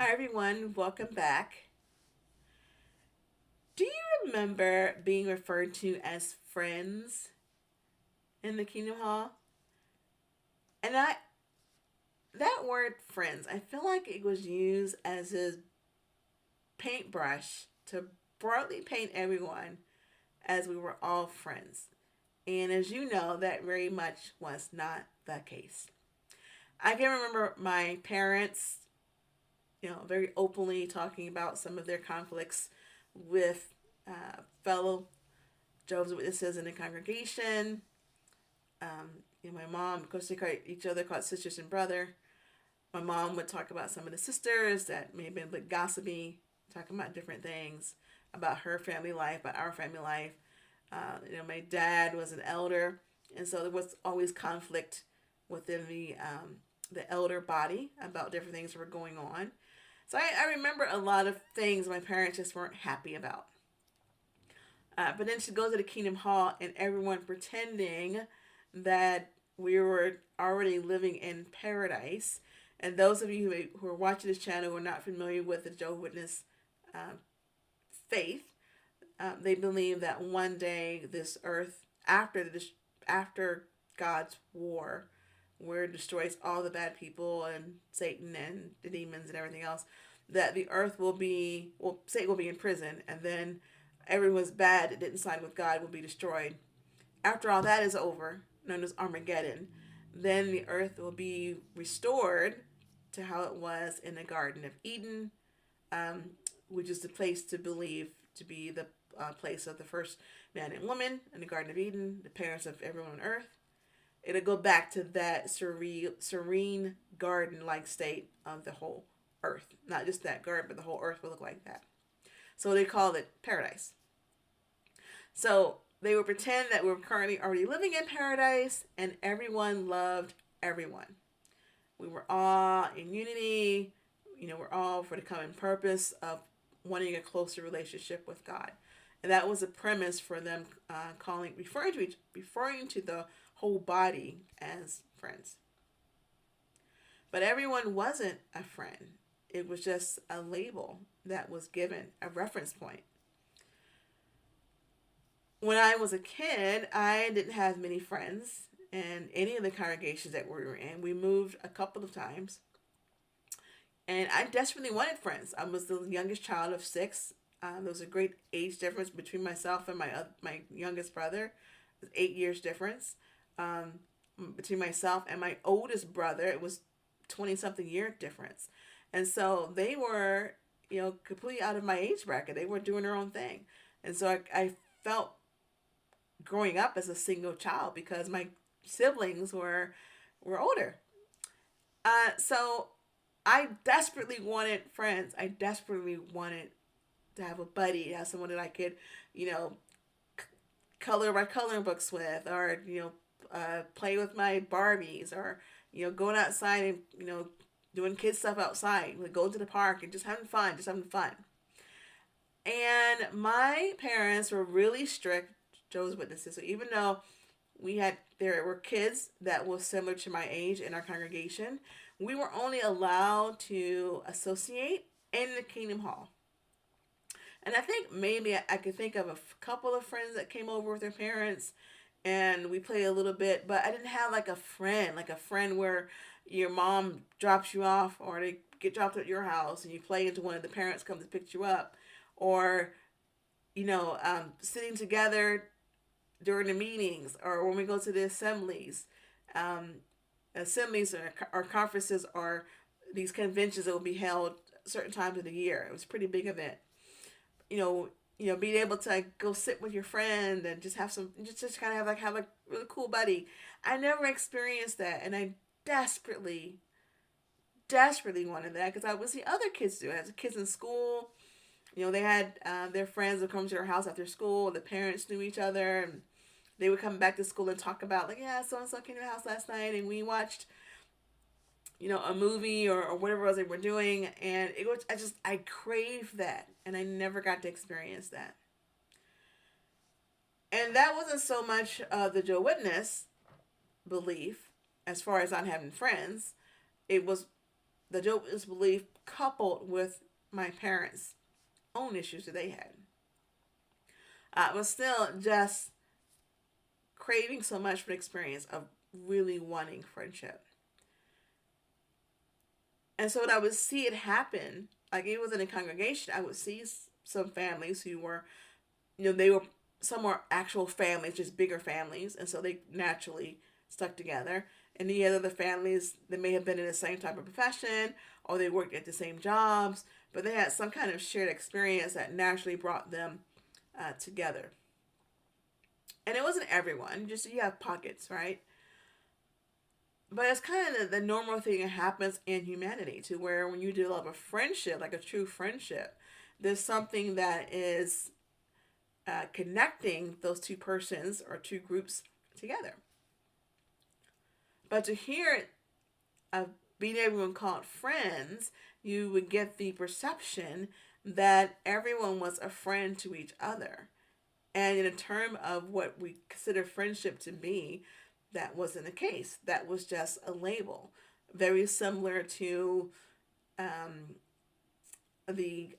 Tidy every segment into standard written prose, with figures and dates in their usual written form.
Hi everyone, welcome back. Do you remember being referred to as friends in the Kingdom Hall? And that word friends, I feel like it was used as a paintbrush to broadly paint everyone as we were all friends. And as you know, that very much was not the case. I can remember my parents, very openly talking about some of their conflicts with fellow Jehovah's Witnesses in the congregation. My mom, of course, they called each other called sisters and brother. My mom would talk about some of the sisters that may have been a bit gossipy, talking about different things about her family life, about our family life. My dad was an elder, and so there was always conflict within the elder body about different things that were going on. So I remember a lot of things my parents just weren't happy about. But then she'd go to the Kingdom Hall and everyone pretending that we were already living in paradise. And those of you who are watching this channel who are not familiar with the Jehovah's Witness uh, faith, they believe that one day this earth, after God's war, where it destroys all the bad people and Satan and the demons and everything else, that the earth will be, well, Satan will be in prison, and then everyone's bad that didn't side with God will be destroyed. After all that is over, known as Armageddon, then the earth will be restored to how it was in the Garden of Eden, um, which is the place to believe to be the place of the first man and woman in the Garden of Eden, the parents of everyone on earth. It'll go back to that serene garden like state of the whole earth. Not just that garden, but the whole earth will look like that. So they call it paradise. So they would pretend that we're currently already living in paradise and everyone loved everyone. We were all in unity. We're all for the common purpose of wanting a closer relationship with God. And that was a premise for them referring to the whole body as friends. But everyone wasn't a friend. It was just a label that was given, a reference point. When I was a kid, I didn't have many friends in any of the congregations that we were in. We moved a couple of times. And I desperately wanted friends. I was the youngest child of six. There was a great age difference between myself and my youngest brother. It was 8 years difference. Um, Between myself and my oldest brother, it was 20 something year difference. And so they were, completely out of my age bracket. They were doing their own thing. And so I felt growing up as a single child because my siblings were older. So I desperately wanted friends. I desperately wanted to have a buddy, to have someone that I could, you know, color my coloring books with, or play with my Barbies, or going outside and doing kid stuff outside, like going to the park and just having fun, just having fun. And my parents were really strict Jehovah's Witnesses. So even though there were kids that were similar to my age in our congregation, we were only allowed to associate in the Kingdom Hall. And I think maybe I could think of a couple of friends that came over with their parents and we played a little bit, but I didn't have like a friend where your mom drops you off or they get dropped at your house and you play until one of the parents comes to pick you up, or sitting together during the meetings or when we go to the assemblies. Um, Assemblies or conferences or these conventions that will be held certain times of the year. It was a pretty big event. You know, being able to go sit with your friend and just have just kind of have a really cool buddy. I never experienced that, and I desperately, desperately wanted that because I would see other kids do it. As kids in school, they had their friends would come to their house after school. The parents knew each other, and they would come back to school and talk about like, yeah, so and so came to the house last night, and we watched a movie or whatever it was they were doing, and it was I craved that, and I never got to experience that. And that wasn't so much the Joe Witness belief as far as not having friends. It was the Jehovah's belief coupled with my parents' own issues that they had. But still, just craving so much for the experience of really wanting friendship. And so when I would see it happen, like it was in a congregation, I would see some families who were, they were, some were actual families, just bigger families, and so they naturally stuck together. And the other families, they may have been in the same type of profession, or they worked at the same jobs, but they had some kind of shared experience that naturally brought them together. And it wasn't everyone, just you have pockets, right? But it's kind of the normal thing that happens in humanity, to where when you develop a friendship, like a true friendship, there's something that is connecting those two persons or two groups together. But to hear it of being everyone called friends, you would get the perception that everyone was a friend to each other. And in a term of what we consider friendship to be, that wasn't the case. That was just a label. Very similar to the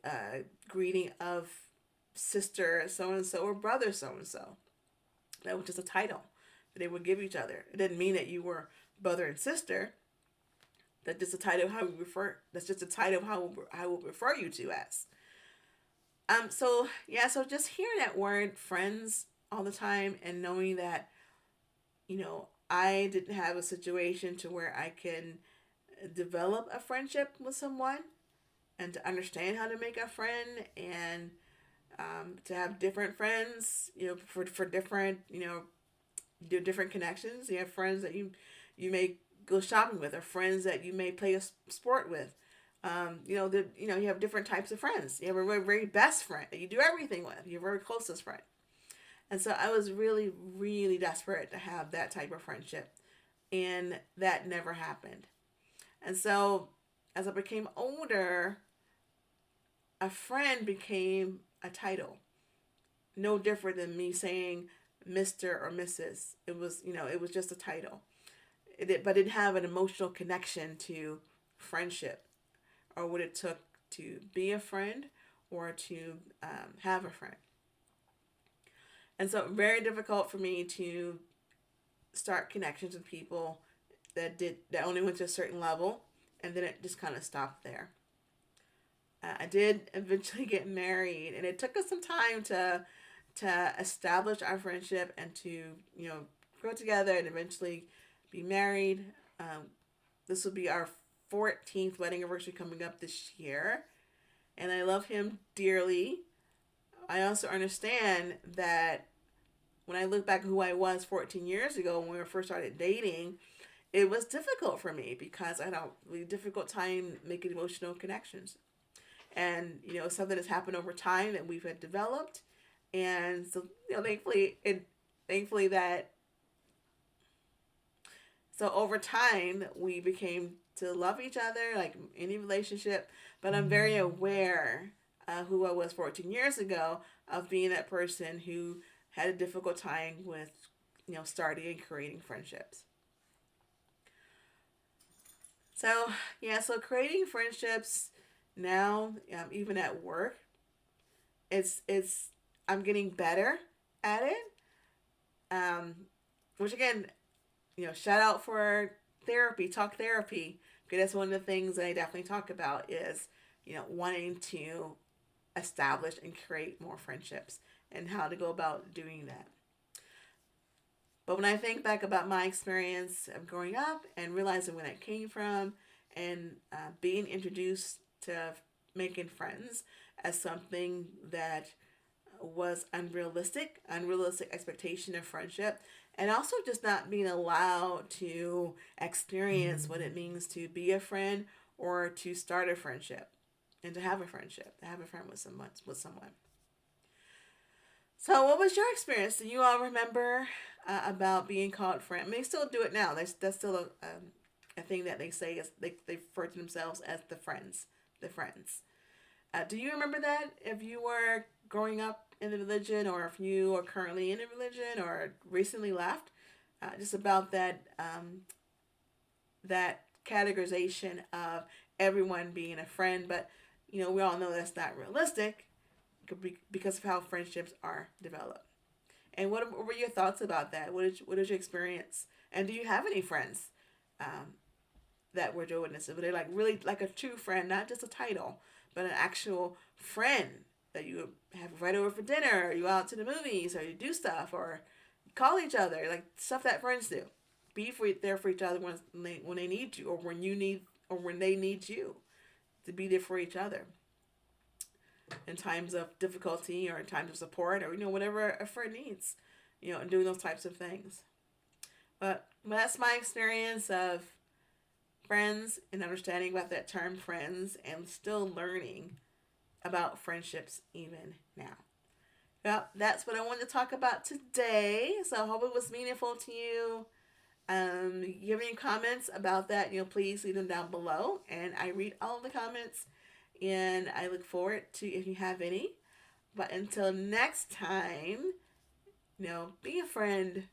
greeting of sister so-and-so or brother so-and-so. That was just a title that they would give each other. It didn't mean that you were brother and sister. That's just a title of how we refer. That's just a title of how I will refer you to as. So just hearing that word friends all the time and knowing that, I didn't have a situation to where I can develop a friendship with someone and to understand how to make a friend and to have different friends, for different, different connections. You have friends that you may go shopping with, or friends that you may play a sport with. You have different types of friends. You have a very, very best friend that you do everything with. Your very closest friend. And so I was really, really desperate to have that type of friendship. And that never happened. And so as I became older, a friend became a title. No different than me saying Mr. or Mrs. It was just a title. But it didn't have an emotional connection to friendship or what it took to be a friend or to have a friend. And so very difficult for me to start connections with people that only went to a certain level, and then it just kind of stopped there. I did eventually get married, and it took us some time to establish our friendship and to grow together and eventually be married. This will be our 14th wedding anniversary coming up this year, and I love him dearly. I also understand that when I look back at who I was 14 years ago when we first started dating, it was difficult for me because I had a really difficult time making emotional connections. And, something that's happened over time that we've had developed. And so, thankfully that, so over time we became to love each other like any relationship, but I'm very aware who I was 14 years ago of being that person who had a difficult time with, starting and creating friendships. So creating friendships now, even at work, it's I'm getting better at it. Which again, shout out for therapy, talk therapy, because that's one of the things that I definitely talk about is, wanting to establish and create more friendships and how to go about doing that. But when I think back about my experience of growing up and realizing where that came from and being introduced to making friends as something that was unrealistic expectation of friendship, and also just not being allowed to experience what it means to be a friend or to start a friendship and to have a friend with someone. So what was your experience? Do you all remember about being called friend? I mean, they still do it now. That's still a thing that they say is they refer to themselves as the friends. Do you remember that if you were growing up in the religion, or if you are currently in a religion or recently left? Just about that that categorization of everyone being a friend, but we all know that's not realistic because of how friendships are developed. And what were your thoughts about that? What is your experience? And do you have any friends um, that were doing this? Were they like really like a true friend, not just a title, but an actual friend that you have right over for dinner, or you out to the movies, or you do stuff, or call each other, like stuff that friends do. There for each other when they need you, or when they need you to be there for each other in times of difficulty or in times of support, or whatever a friend needs, and doing those types of things. But that's my experience of friends and understanding about that term friends, and still learning about friendships even now. Well, that's what I wanted to talk about today. So I hope it was meaningful to you. You have any comments about that, please leave them down below. And I read all of the comments, and I look forward to if you have any. But until next time, be a friend.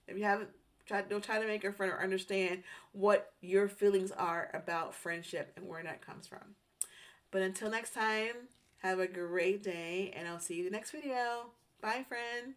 If you haven't don't try to make a friend, or understand what your feelings are about friendship and where that comes from. But until next time, have a great day, and I'll see you in the next video. Bye, friend.